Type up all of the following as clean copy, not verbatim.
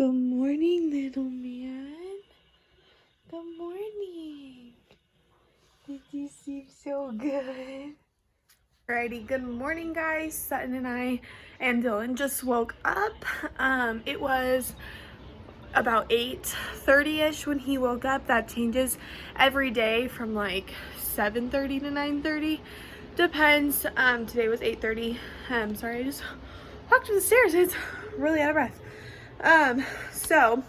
Good morning, little man. Good morning. Did you sleep so good? Alrighty, good morning guys. Sutton and I and Dylan just woke up. It was about 8:30ish when he woke up. That changes every day from like 7:30 to 9:30. Depends. Today was 8:30. Sorry, I just walked up the stairs. It's really out of breath. So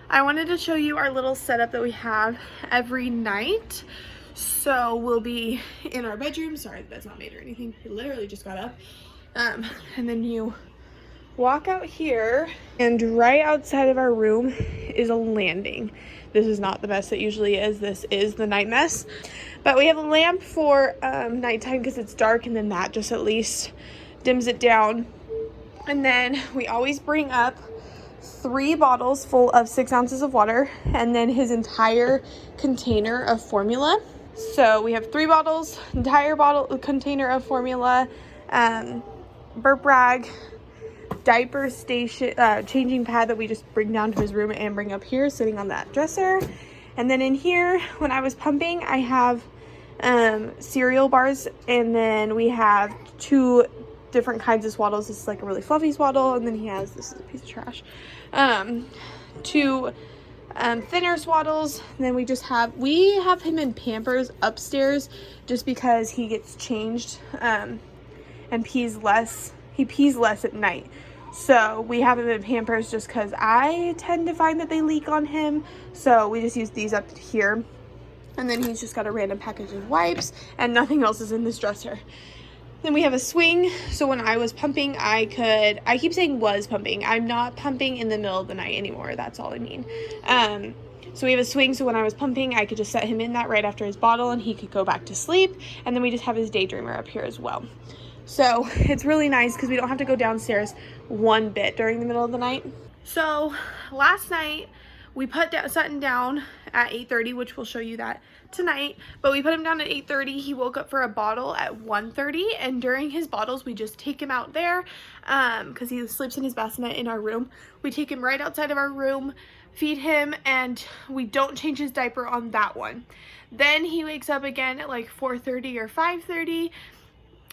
I wanted to show you our little setup that we have every night. So we'll be in our bedroom. Sorry, the bed's not made or anything. He literally just got up. And then you walk out here, and right outside of our room is a landing. This is not the mess it usually is. This is the night mess. But we have a lamp for nighttime because it's dark, and then that just at least dims it down. And then we always bring up 3 bottles full of 6 ounces of water, and then his entire container of formula. So we have 3 bottles, entire bottle container of formula, burp rag, diaper station, changing pad that we just bring down to his room and bring up here sitting on that dresser. And then in here, when I was pumping, I have cereal bars, and then we have 2 different kinds of swaddles. This is like a really fluffy swaddle, and then he has, this is a piece of trash, 2 thinner swaddles. And then we have him in Pampers upstairs just because he gets changed and pees less. He pees less at night, so we have him in Pampers just because I tend to find that they leak on him, so we just use these up here. And then he's just got a random package of wipes, and nothing else is in this dresser. Then we have a swing, so when I was pumping, I keep saying was pumping. I'm not pumping in the middle of the night anymore, that's all I mean. So we have a swing, so when I was pumping, I could just set him in that right after his bottle, and he could go back to sleep. And then we just have his daydreamer up here as well. So it's really nice because we don't have to go downstairs one bit during the middle of the night. So last night, we put Sutton down at 8:30, which we'll show you that tonight. But we put him down at 8:30. He woke up for a bottle at 1:30, and during his bottles, we just take him out there because he sleeps in his bassinet in our room. We take him right outside of our room, feed him, and we don't change his diaper on that one. Then he wakes up again at like 4:30 or 5:30,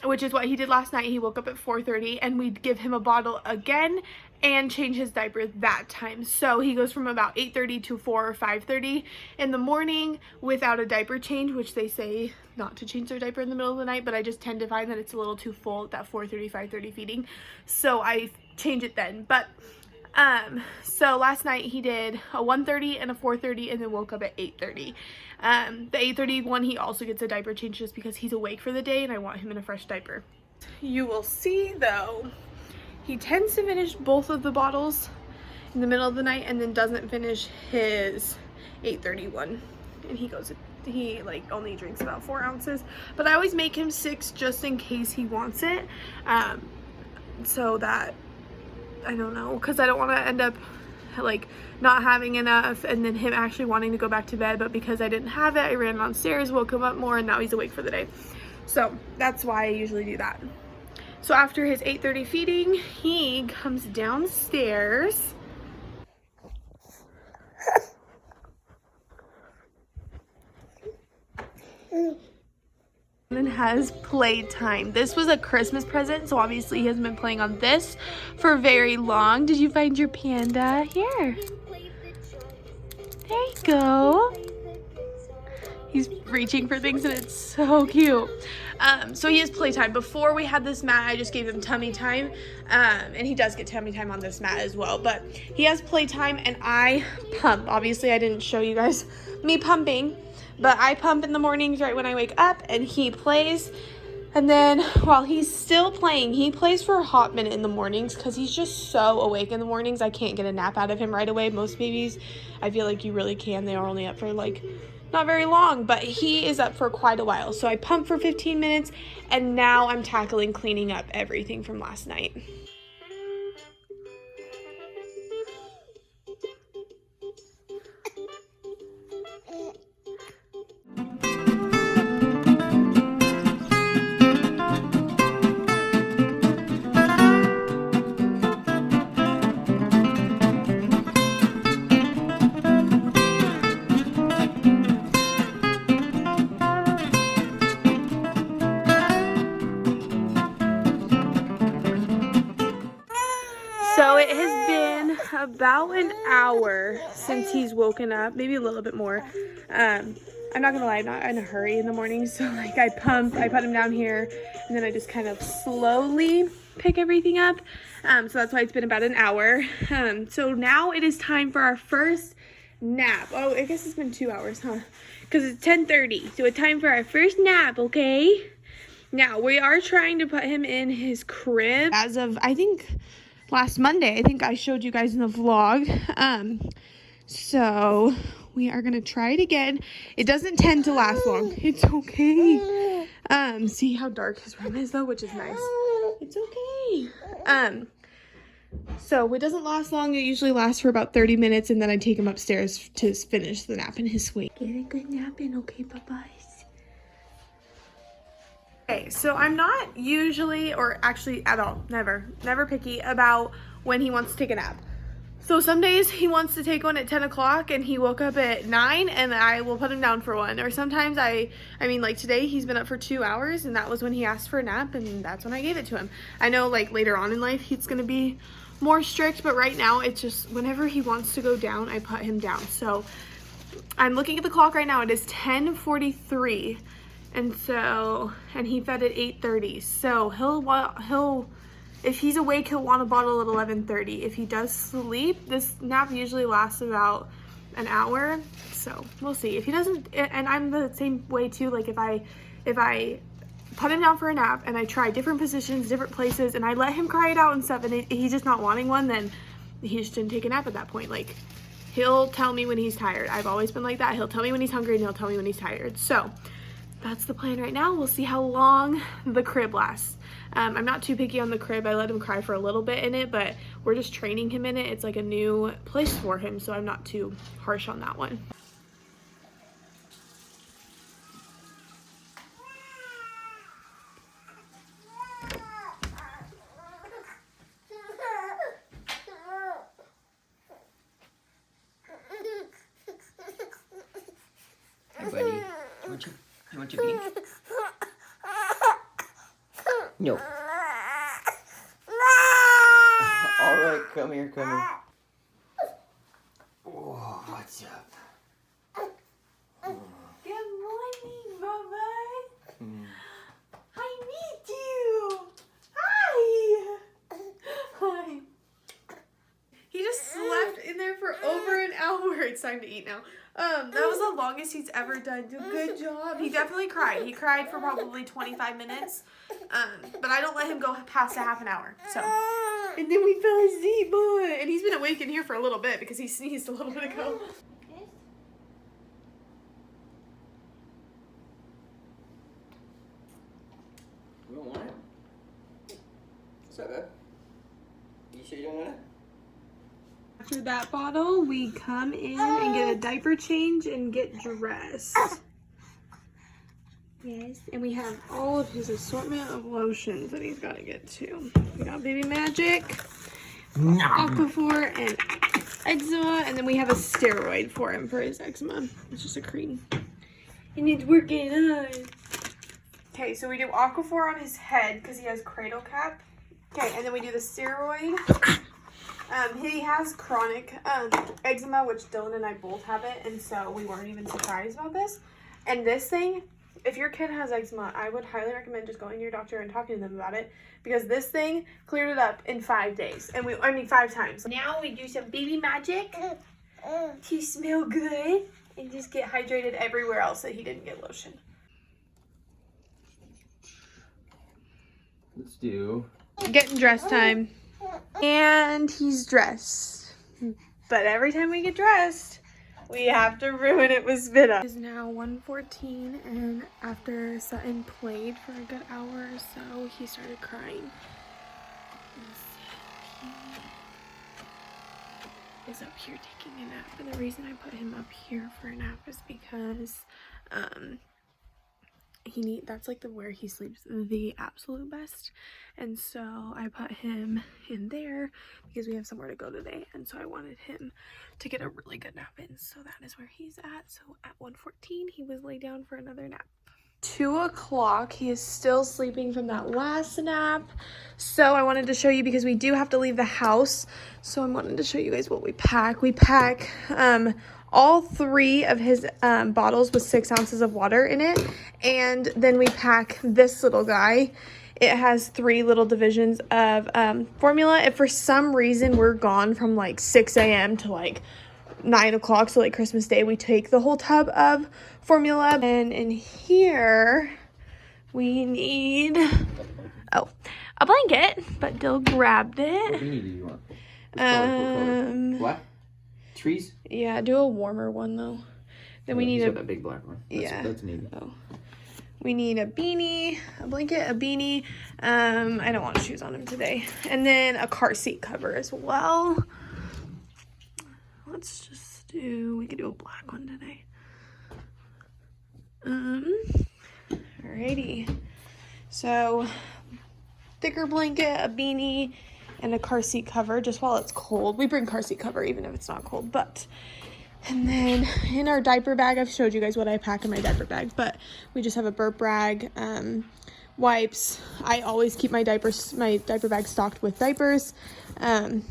which is what he did last night. He woke up at 4:30, and we'd give him a bottle again and change his diaper that time. So he goes from about 8:30 to 4 or 5:30 in the morning without a diaper change, which they say not to change their diaper in the middle of the night, but I just tend to find that it's a little too full at that 4:30, 5:30 feeding, so I change it then. But so last night he did a 1:30 and a 4:30, and then woke up at 8:30. The 8:30 one, he also gets a diaper change just because he's awake for the day and I want him in a fresh diaper. You will see though, he tends to finish both of the bottles in the middle of the night and then doesn't finish his 8:30 one. And he like only drinks about 4 ounces, but I always make him 6 just in case he wants it. So that, I don't know, because I don't want to end up like not having enough and then him actually wanting to go back to bed, but because I didn't have it, I ran downstairs, woke him up more, and now he's awake for the day. So that's why I usually do that. So after his 8:30 feeding, he comes downstairs and has playtime. This was a Christmas present, so obviously he hasn't been playing on this for very long. Did you find your panda? Here. There you go. He's reaching for things and it's so cute. So he has playtime. Before we had this mat, I just gave him tummy time. And he does get tummy time on this mat as well. But he has playtime and I pump. Obviously I didn't show you guys me pumping, but I pump in the mornings right when I wake up, and he plays. And then while he's still playing, he plays for a hot minute in the mornings because he's just so awake in the mornings. I can't get a nap out of him right away. Most babies, I feel like you really can. They are only up for like not very long, but he is up for quite a while. So I pump for 15 minutes, and now I'm tackling cleaning up everything from last night. So it has been about an hour since he's woken up, maybe a little bit more. I'm not gonna lie, I'm not in a hurry in the morning, so like I put him down here, and then I just kind of slowly pick everything up. So that's why it's been about an hour. So now it is time for our first nap. Oh, I guess it's been 2 hours, huh? Because it's 10:30, so it's time for our first nap, okay? Now, we are trying to put him in his crib as of, I think, last Monday. I think I showed you guys in the vlog. So we are going to try it again. It doesn't tend to last long. It's okay. See how dark his room is, though, which is nice. It's okay. So it doesn't last long. It usually lasts for about 30 minutes, and then I take him upstairs to finish the nap in his suite. Get a good nap in, okay, bye-byes. Okay, so I'm not usually, or actually at all, never picky about when he wants to take a nap. So some days he wants to take one at 10 o'clock and he woke up at 9 and I will put him down for one. Or sometimes I mean like today he's been up for 2 hours and that was when he asked for a nap and that's when I gave it to him. I know like later on in life he's gonna be more strict, but right now it's just whenever he wants to go down, I put him down. So I'm looking at the clock right now, it is 10:43 and he fed at 8:30. So he'll if he's awake, he'll want a bottle at 11:30. If he does sleep, this nap usually lasts about an hour. So we'll see. If he doesn't, and I'm the same way too. Like if I put him down for a nap and I try different positions, different places, and I let him cry it out and stuff, and he's just not wanting one, then he just didn't take a nap at that point. Like he'll tell me when he's tired. I've always been like that. He'll tell me when he's hungry and he'll tell me when he's tired. So that's the plan right now. We'll see how long the crib lasts. I'm not too picky on the crib. I let him cry for a little bit in it, but we're just training him in it. It's like a new place for him, so I'm not too harsh on that one. Hey buddy, you want your beak? No. All right, come here. Oh, what's up? Good morning, Bubba. I need you. Hi. Hi. He just slept in there for over an hour. It's time to eat now. That was the longest he's ever done. Good job. He definitely cried. He cried for probably 25 minutes. But I don't let him go past a half an hour. So, and then we fell asleep, boy. And he's been awake in here for a little bit because he sneezed a little bit ago. You don't want it? What's up, bud? You sure you don't want it? After that bottle, we come in and get a diaper change and get dressed. Yes, and we have all of his assortment of lotions that he's got to get to. We got Baby Magic, Aquaphor, and eczema, and then we have a steroid for him for his eczema. It's just a cream. And it's working on. Okay, so we do Aquaphor on his head because he has cradle cap. Okay, and then we do the steroid. He has chronic eczema, which Dylan and I both have it, and so we weren't even surprised about this. And this thing, if your kid has eczema, I would highly recommend just going to your doctor and talking to them about it, because this thing cleared it up in 5 days, and 5 times. Now we do some Baby Magic to smell good and just get hydrated everywhere else that he didn't get lotion. Let's do. Getting dress time. And he's dressed. But every time we get dressed, we have to ruin it with spit up. It is now 1:14, and after Sutton played for a good hour or so, he started crying. He is up here taking a nap. And the reason I put him up here for a nap is because that's like where he sleeps the absolute best, and so I put him in there because we have somewhere to go today, and so I wanted him to get a really good nap in, so that is where he's at. So at 1:14 he was laid down for another nap. 2 o'clock. He is still sleeping from that last nap. So I wanted to show you because we do have to leave the house. So I wanted to show you guys what we pack. We pack all 3 of his bottles with 6 ounces of water in it. And then we pack this little guy. It has 3 little divisions of formula. If for some reason we're gone from like 6 a.m. to like 9 o'clock, so like Christmas Day, we take the whole tub of formula. And in here we need a blanket, but Dill grabbed it. What beanie do you want? What color? Black? Trees? Yeah, do a warmer one though. Then we need a big black one. That's neat. Oh. We need a beanie, a blanket, a beanie. I don't want shoes on him today. And then a car seat cover as well. Let's just we could do a black one today. Alrighty. So, thicker blanket, a beanie, and a car seat cover just while it's cold. We bring car seat cover even if it's not cold, but. And then in our diaper bag, I've showed you guys what I pack in my diaper bag, but we just have a burp rag, wipes. I always keep my diaper bag stocked with diapers. Then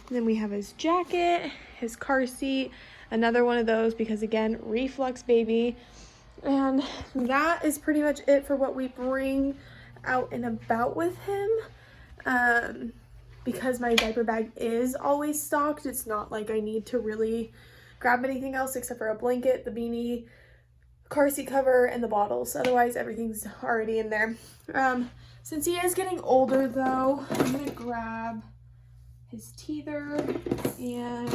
we have his jacket, his car seat, another one of those because again, reflux baby. And that is pretty much it for what we bring out and about with him. Because my diaper bag is always stocked, it's not like I need to really grab anything else except for a blanket, the beanie, car seat cover, and the bottles. Otherwise, everything's already in there. Since he is getting older, though, I'm going to grab his teether, and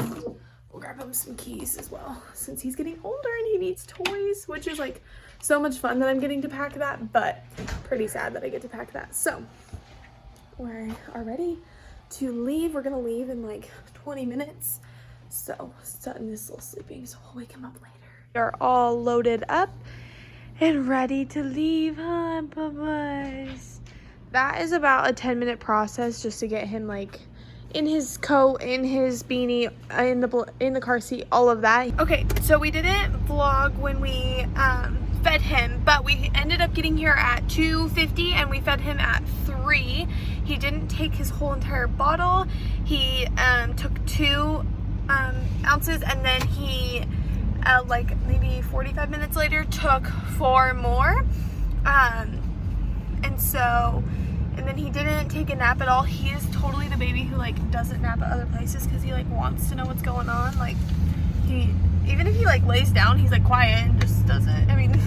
we'll grab him some keys as well. Since he's getting older and he needs toys, which is, like, so much fun that I'm getting to pack that, but pretty sad that I get to pack that. So, we are ready to leave. We're gonna leave in like 20 minutes. So Sutton is still sleeping, so we'll wake him up later. We are all loaded up and ready to leave, huh, Bubba's? That is about a 10-minute process just to get him like in his coat, in his beanie, in the car seat, all of that. Okay, so we didn't vlog when we fed him, but we ended up getting here at 2:50 and we fed him at 3. He didn't take his whole entire bottle. He took 2 ounces, and then he like maybe 45 minutes later took 4 more. And then he didn't take a nap at all. He is totally the baby who like doesn't nap at other places because he like wants to know what's going on. Like even if he like lays down, he's like quiet and just doesn't. I mean,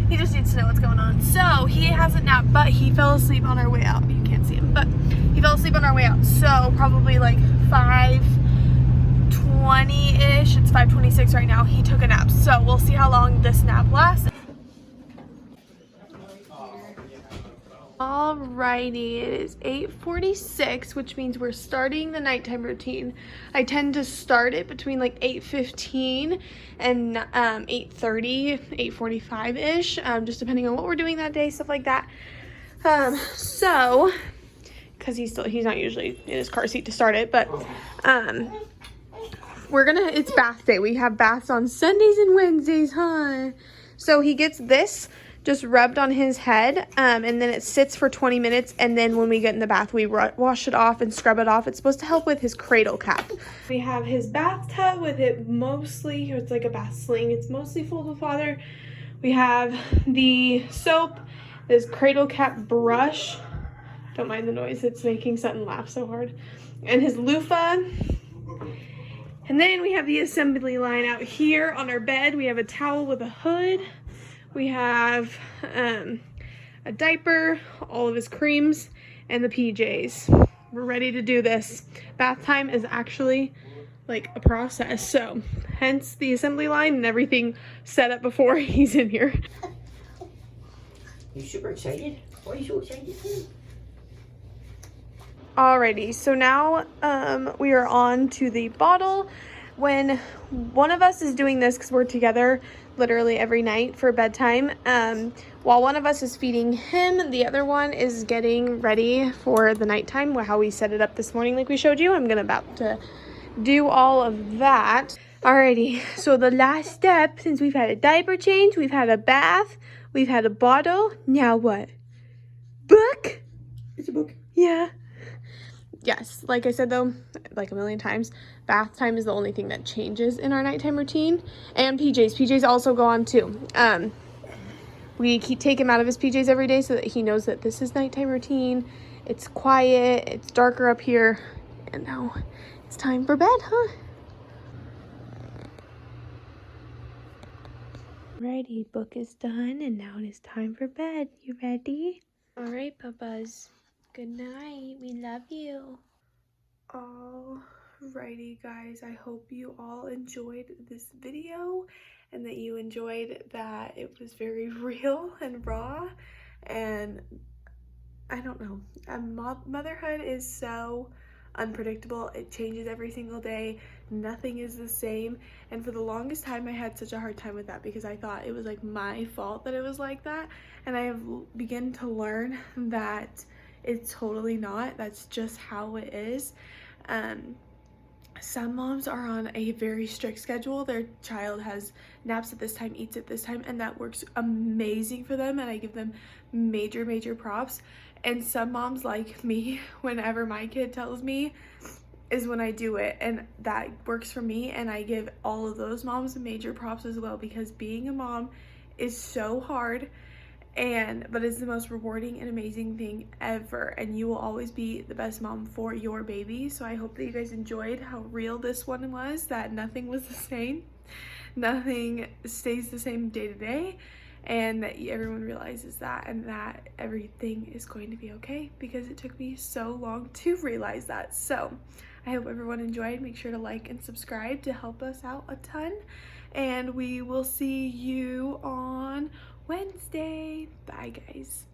he just needs to know what's going on. So he hasn't napped, but he fell asleep on our way out. You can't see him, but he fell asleep on our way out. So probably like 5:20-ish. It's 5:26 right now. He took a nap. So we'll see how long this nap lasts. Alrighty, it is 8:46, which means we're starting the nighttime routine. I tend to start it between like 8:15 and 8:30, 8:45-ish, just depending on what we're doing that day, stuff like that. So, because he's not usually in his car seat to start it, but it's bath day. We have baths on Sundays and Wednesdays, huh? So he gets this just rubbed on his head, and then it sits for 20 minutes, and then when we get in the bath, we wash it off and scrub it off. It's supposed to help with his cradle cap. We have his bathtub with it mostly, it's like a bath sling, it's mostly full with water. We have the soap, this cradle cap brush, don't mind the noise, it's making Sutton laugh so hard, and his loofah. And then we have the assembly line out here on our bed. We have a towel with a hood. We have a diaper, all of his creams, and the PJs. We're ready to do this. Bath time is actually like a process, so hence the assembly line and everything set up before he's in here. You super excited? Why are you so excited? Alrighty, so now we are on to the bottle. When one of us is doing this, because we're together literally every night for bedtime, while one of us is feeding him, the other one is getting ready for the nighttime, how we set it up this morning like we showed you. I'm about to do all of that. Alrighty, so the last step, since we've had a diaper change, we've had a bath, We've had a bottle. Now what? Book? It's a book. Yeah. Yes, like I said though, like a million times, bath time is the only thing that changes in our nighttime routine. And PJs. PJs also go on too. We take him out of his PJs every day so that he knows that this is nighttime routine. It's quiet, it's darker up here, and now it's time for bed, huh? Righty, book is done, and now it is time for bed. You ready? All right, Papas. Good night. We love you. Alrighty, guys. I hope you all enjoyed this video and that you enjoyed that it was very real and raw. And I don't know. Motherhood is so unpredictable. It changes every single day. Nothing is the same. And for the longest time, I had such a hard time with that because I thought it was like my fault that it was like that. And I have begun to learn that it's totally not. That's just how it is. Some moms are on a very strict schedule. Their child has naps at this time, eats at this time, and that works amazing for them, and I give them major props. And some moms like me, whenever my kid tells me is when I do it, and that works for me, and I give all of those moms major props as well, because being a mom is so hard, but it's the most rewarding and amazing thing ever, and you will always be the best mom for your baby. So I hope that you guys enjoyed how real this one was, that nothing was the same, nothing stays the same day to day, and that everyone realizes that, and that everything is going to be okay, because it took me so long to realize that. So I hope everyone enjoyed. Make sure to like and subscribe to help us out a ton, and we will see you on Wednesday. Bye, guys.